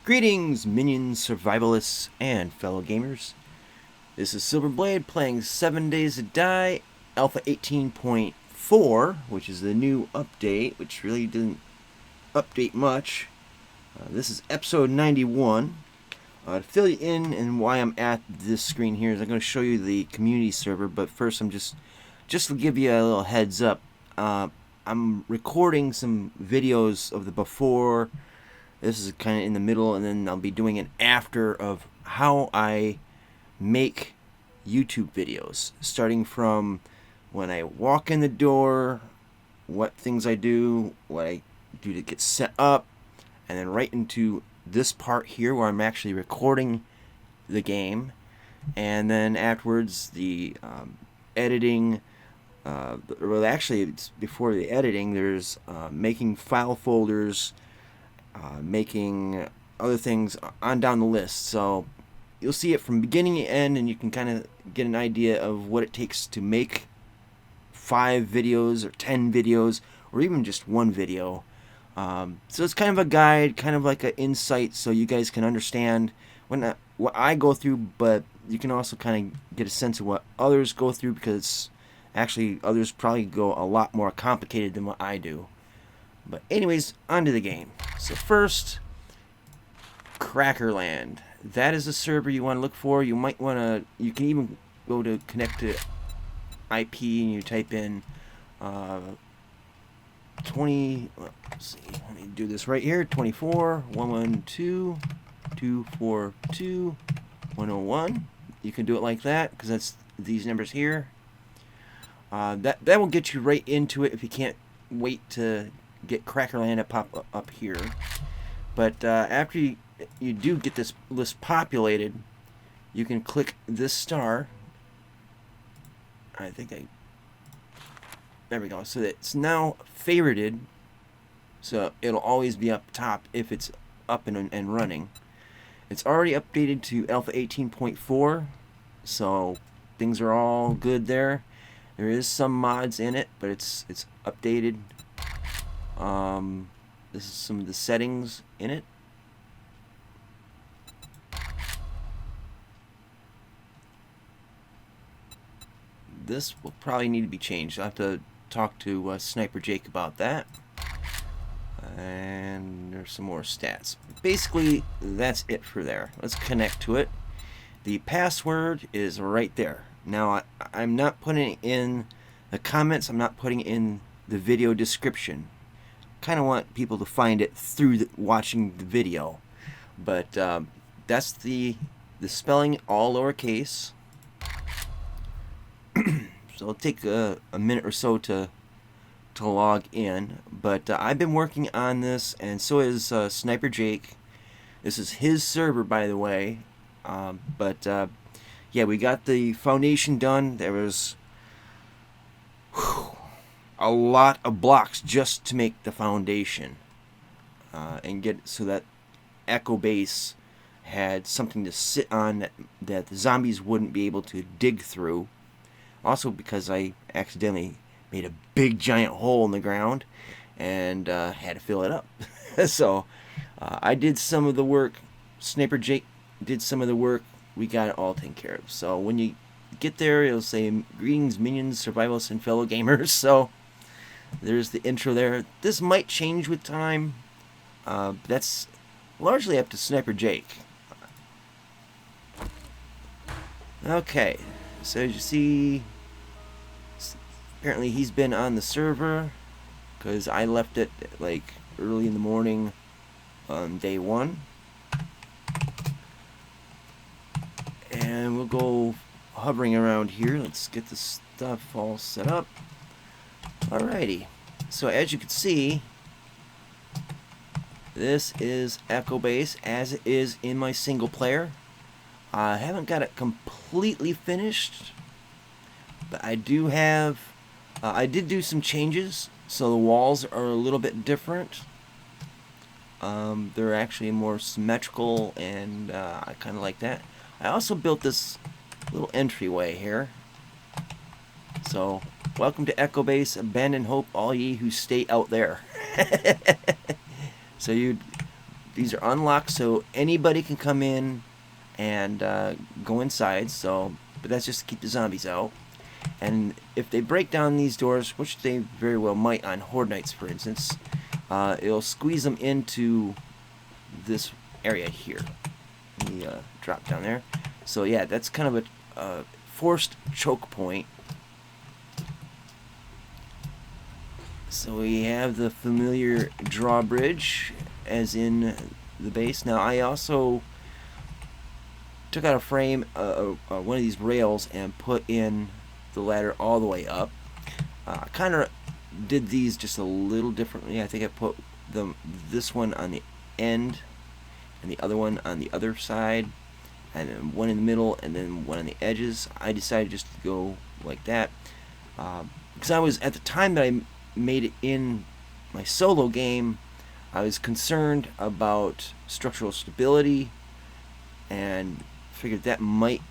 Greetings, minions, survivalists, and fellow gamers. This is Silverblade playing 7 Days to Die, Alpha 18.4, which is the new update, which really didn't update much. This is episode 91. To fill you in and why I'm at this screen here is I'm going to show you the community server, but first I'm just to give you a little heads up. I'm recording some videos of the before. This is kind of in the middle, and then I'll be doing an after of how I make YouTube videos, starting from when I walk in the door, what things I do, what I do to get set up, and then right into this part here where I'm actually recording the game, and then afterwards the editing. Well, actually, it's before the editing. There's making file folders. Making other things on down the list, so you'll see it from beginning to end, and you can kind of get an idea of what it takes to make 5 videos or 10 videos or even just one video. So it's kind of a guide, kind of like an insight, so you guys can understand what I go through, but you can also kind of get a sense of what others go through, because actually others probably go a lot more complicated than what I do. But anyways, on to the game. So first, Crackerland. That is a server you want to look for. You might want to, you can even go to connect to IP and you type in 20, let's see, let me do this right here, 24 112 242 101. You can do it like that, because that's these numbers here. That will get you right into it if you can't wait to get Crackerland to pop up here. But after you do get this list populated, you can click this star. There we go. So it's now favorited, so it'll always be up top if it's up and running. It's already updated to Alpha 18.4, so things are all good there. There is some mods in it, but it's updated. This is some of the settings in it. This will probably need to be changed. I'll have to talk to Sniper Jake about that. And there's some more stats. Basically, that's it for there. Let's connect to it. The password is right there. Now, I'm not putting it in the comments. I'm not putting it in the video description. Kind of want people to find it through watching the video, but that's the spelling, all lowercase. So it'll take a minute or so to log in, but I've been working on this, and so is Sniper Jake. This is his server, by the way. Yeah, we got the foundation done. There was a lot of blocks just to make the foundation, and get so that Echo Base had something to sit on that the zombies wouldn't be able to dig through. Also, because I accidentally made a big giant hole in the ground and had to fill it up. So I did some of the work. Sniper Jake did some of the work. We got it all taken care of. So when you get there, it'll say greetings, minions, survivalists, and fellow gamers. So there's the intro there. This might change with time. That's largely up to Sniper Jake. Okay, so as you see, apparently he's been on the server, because I left it like early in the morning on day 1. And we'll go hovering around here. Let's get this stuff all set up. Alrighty, so as you can see, this is Echo Base as it is in my single player. I haven't got it completely finished, but I do have, I did do some changes, so the walls are a little bit different. They're actually more symmetrical, and I kind of like that. I also built this little entryway here. So, welcome to Echo Base, abandon hope, all ye who stay out there. So you these are unlocked, so anybody can come in and go inside. So, but that's just to keep the zombies out. And if they break down these doors, which they very well might on Horde Nights, for instance, it'll squeeze them into this area here. Let me drop down there. So yeah, that's kind of a forced choke point. So we have the familiar drawbridge, as in the base. Now I also took out a frame, one of these rails, and put in the ladder all the way up. I kind of did these just a little differently. I think I put this one on the end and the other one on the other side, and then one in the middle and then one on the edges. I decided just to go like that because I was, at the time that I made it in my solo game, I was concerned about structural stability and figured that might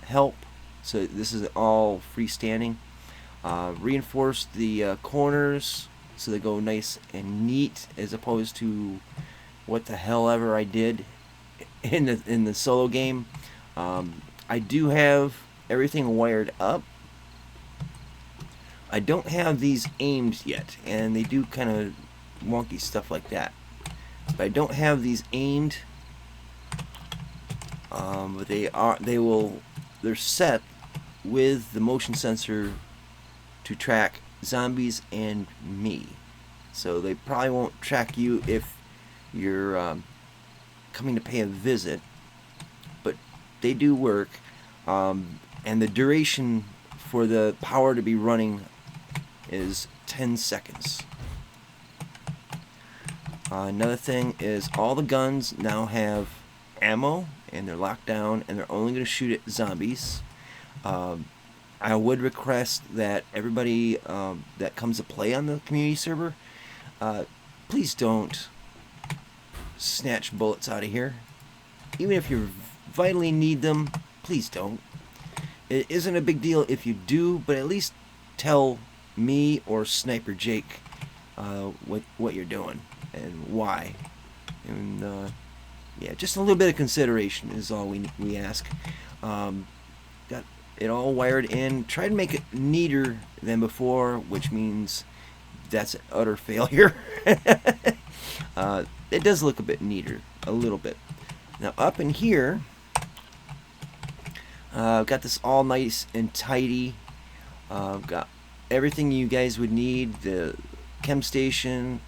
help. So this is all freestanding. Reinforced the corners so they go nice and neat, as opposed to what the hell ever I did in the solo game. I do have everything wired up. I don't have these aimed yet, and they do kind of wonky stuff like that. But I don't have these aimed. But they're set with the motion sensor to track zombies and me. So they probably won't track you if you're coming to pay a visit, but they do work. And the duration for the power to be running is 10 seconds. Another thing is all the guns now have ammo, and they're locked down, and they're only going to shoot at zombies. I would request that everybody that comes to play on the community server, please don't snatch bullets out of here. Even if you vitally need them, please don't. It isn't a big deal if you do, but at least tell me or Sniper Jake what you're doing and why. And yeah, just a little bit of consideration is all we ask. Got it all wired in. Try to make it neater than before, which means that's an utter failure. It does look a bit neater, a little bit. Now up in here, I've got this all nice and tidy. Got everything you guys would need: the chem station,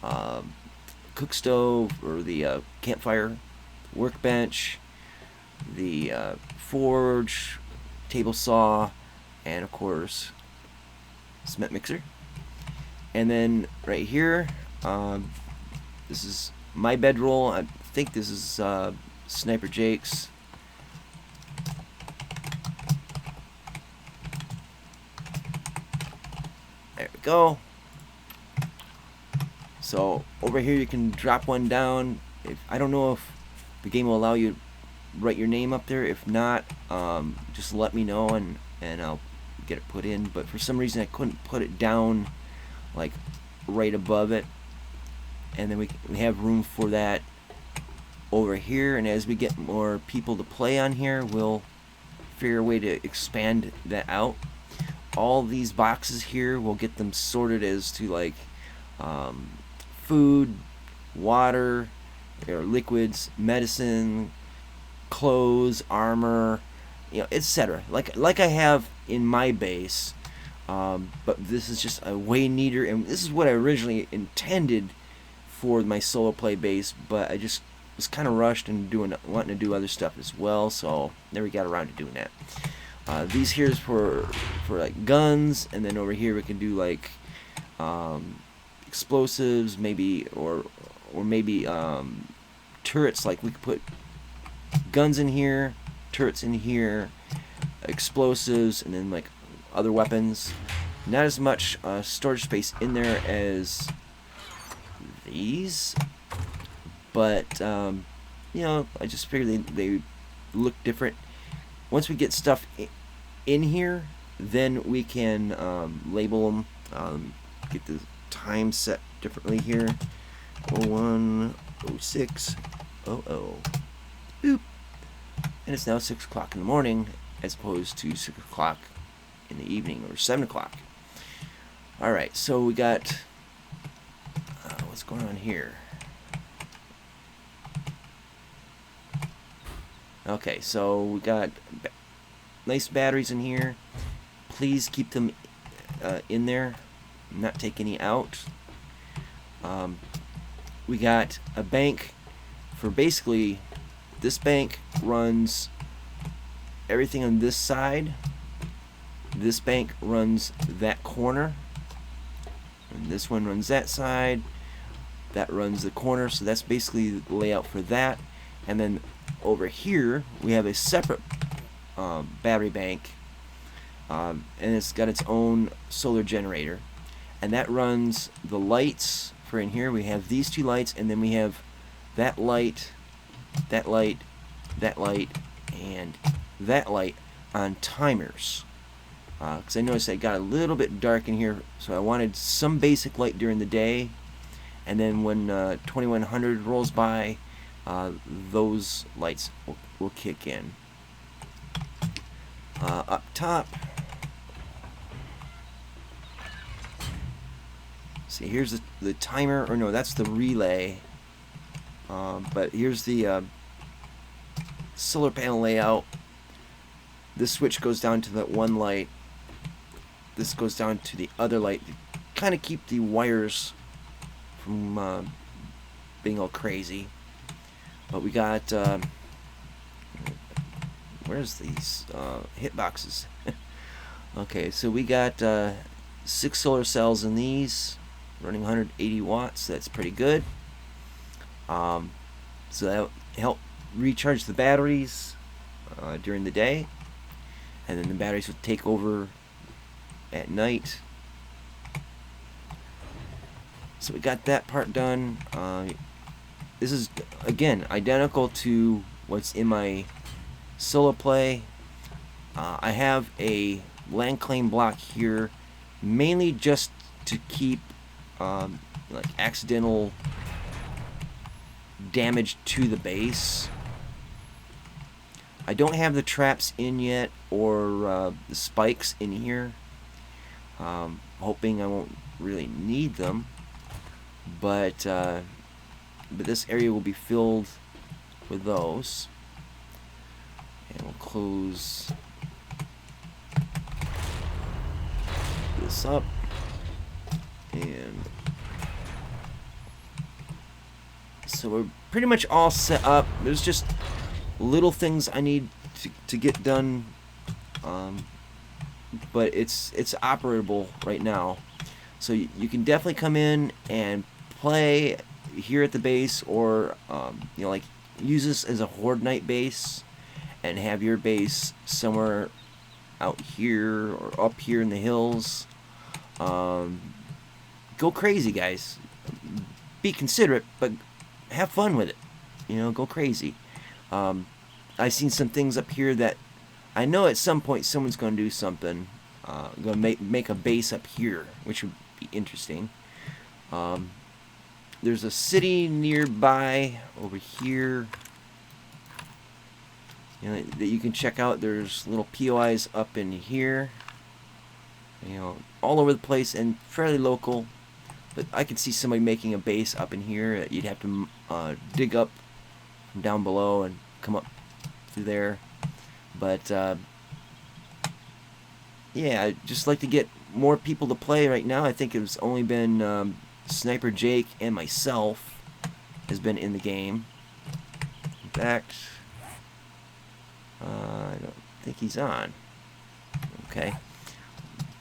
cook stove or the campfire, workbench, the forge, table saw, and of course cement mixer. And then right here, this is my bedroll. I think this is Sniper Jake's. There we go. So over here you can drop one down. I don't know if the game will allow you to write your name up there. If not, just let me know and I'll get it put in. But for some reason I couldn't put it down like right above it. And then we have room for that over here. And as we get more people to play on here, we'll figure a way to expand that out. All these boxes here, we'll get them sorted as to like food, water, or liquids, medicine, clothes, armor, etc. Like I have in my base, but this is just a way neater, and this is what I originally intended for my solo play base. But I just was kind of rushed and wanting to do other stuff as well, so never got around to doing that. These here is for like guns, and then over here we can do like explosives, maybe or maybe turrets. Like we could put guns in here, turrets in here, explosives, and then like other weapons. Not as much storage space in there as these, but I just figured they look different. Once we get stuff in here, then we can label them, get the time set differently here. 01 0600. Boop. And it's now 6 o'clock in the morning as opposed to 6 o'clock in the evening or 7 o'clock. Alright, so we got... what's going on here? Okay, so we got nice batteries in here. Please keep them in there, not take any out. We got a bank for basically, this bank runs everything on this side. This bank runs that corner. And this one runs that side. That runs the corner, so that's basically the layout for that. And then over here we have a separate battery bank, and it's got its own solar generator, and that runs the lights for in here. We have these two lights, and then we have that light, that light, that light, and that light on timers, because I noticed it got a little bit dark in here, so I wanted some basic light during the day, and then when 2100 rolls by, those lights will kick in. Up top, see, here's the timer, or no, that's the relay, but here's the solar panel layout. This switch goes down to that one light, this goes down to the other light, to kind of keep the wires from being all crazy. But we got where's these hit boxes? Okay, so we got 6 solar cells in these, running 180 watts. That's pretty good. So that'll help recharge the batteries during the day, and then the batteries will take over at night. So we got that part done. This is, again, identical to what's in my solo play. I have a land claim block here, mainly just to keep like accidental damage to the base. I don't have the traps in yet, or the spikes in here. Hoping I won't really need them, but this area will be filled with those. And we'll close this up, and so we're pretty much all set up. There's just little things I need to get done, but it's operable right now. So you can definitely come in and play here at the base, or you know, like, use this as a horde night base and have your base somewhere out here or up here in the hills. Go crazy, guys. Be considerate, but have fun with it. You know, go crazy. I've seen some things up here that I know at some point someone's going to do something. Going to make a base up here, which would be interesting. There's a city nearby over here, you know, that you can check out. There's little POIs up in here, you know, all over the place and fairly local. But I could see somebody making a base up in here. You'd have to dig up from down below and come up through there. But yeah, I'd just like to get more people to play right now. I think it's only been Sniper Jake and myself has been in the game. In fact, I don't think he's on. Okay.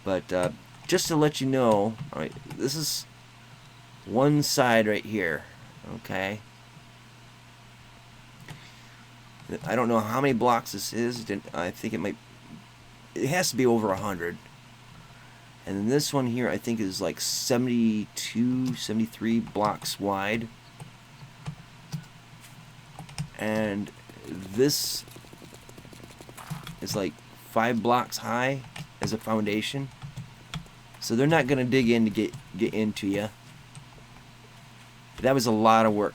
But just to let you know, alright, this is one side right here. Okay. I don't know how many blocks this is. I think it has to be over 100. And then this one here, I think, is like 72, 73 blocks wide. And this is like 5 blocks high as a foundation. So they're not going to dig in to get into you. That was a lot of work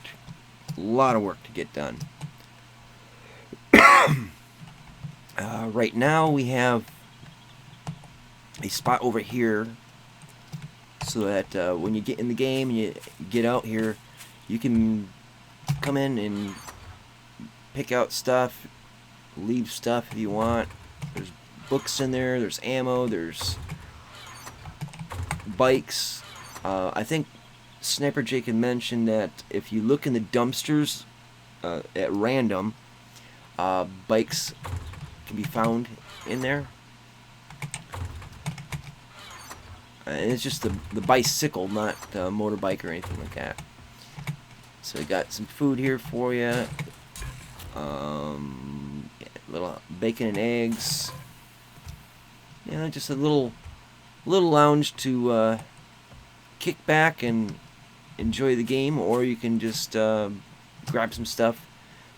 lot of work to get done. Right now we have a spot over here so that when you get in the game and you get out here, you can come in and pick out stuff, leave stuff if you want. There's books in there, there's ammo, there's bikes. I think Sniper Jake had mentioned that if you look in the dumpsters at random, bikes can be found in there. And it's just the bicycle, not the motorbike or anything like that. So we got some food here for you. Little bacon and eggs. Yeah, just a little lounge to kick back and enjoy the game, or you can just grab some stuff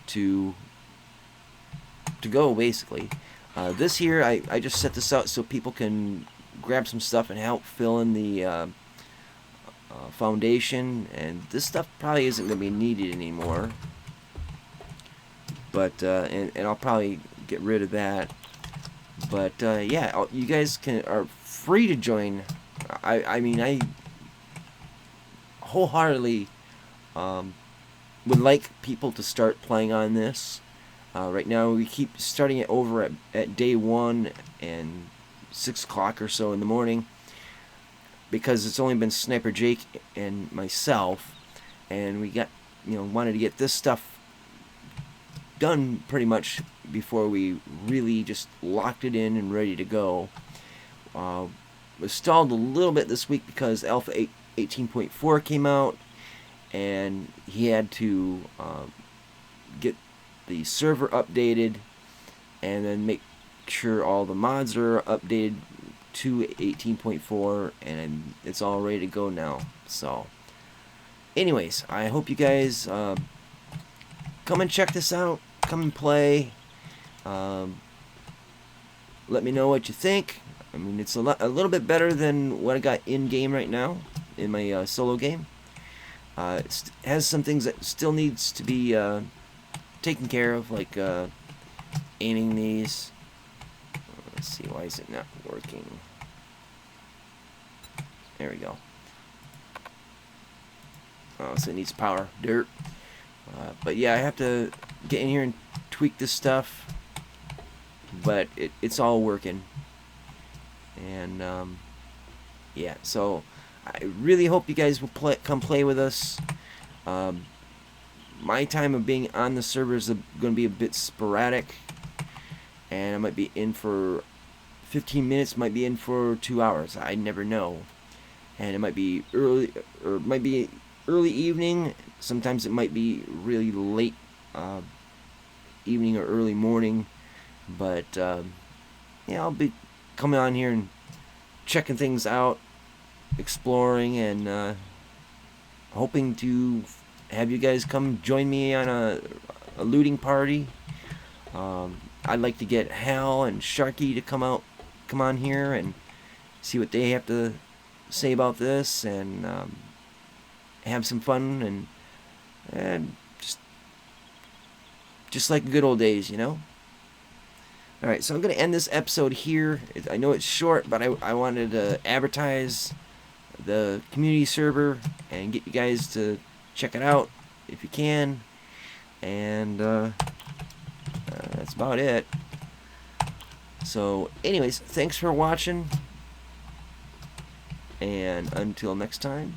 to go, basically. This here, I just set this out so people can grab some stuff and help fill in the foundation, and this stuff probably isn't going to be needed anymore, but and I'll probably get rid of that. But yeah, you guys are free to join. I mean, I wholeheartedly would like people to start playing on this. Right now we keep starting it over at day 1 and 6 o'clock or so in the morning, because it's only been Sniper Jake and myself, and we got, wanted to get this stuff done pretty much before we really just locked it in and ready to go. We stalled a little bit this week because Alpha 18.4 came out, and he had to get the server updated and then make sure all the mods are updated to 18.4, and it's all ready to go now. So anyways, I hope you guys come and check this out, come and play. Let me know what you think. I mean, it's a little bit better than what I got in game right now in my solo game. It has some things that still needs to be taken care of, like aiming these. Let's see, why is it not working? There we go. Oh, so it needs power. Dirt. But yeah, I have to get in here and tweak this stuff. But it's all working. And yeah, so I really hope you guys will come play with us. My time of being on the server is going to be a bit sporadic, and I might be in for 15 minutes, might be in for 2 hours. I never know. And it might be early, or it might be early evening. Sometimes it might be really late evening or early morning. But yeah, I'll be coming on here and checking things out, exploring, and hoping to have you guys come join me on a looting party. I'd like to get Hal and Sharky to come on here and see what they have to say about this, and have some fun, and just like the good old days, Alright, so I'm going to end this episode here. I know it's short, but I wanted to advertise the community server and get you guys to check it out if you can. And that's about it. So anyways, thanks for watching, and until next time,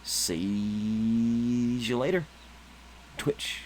see you later. Twitch.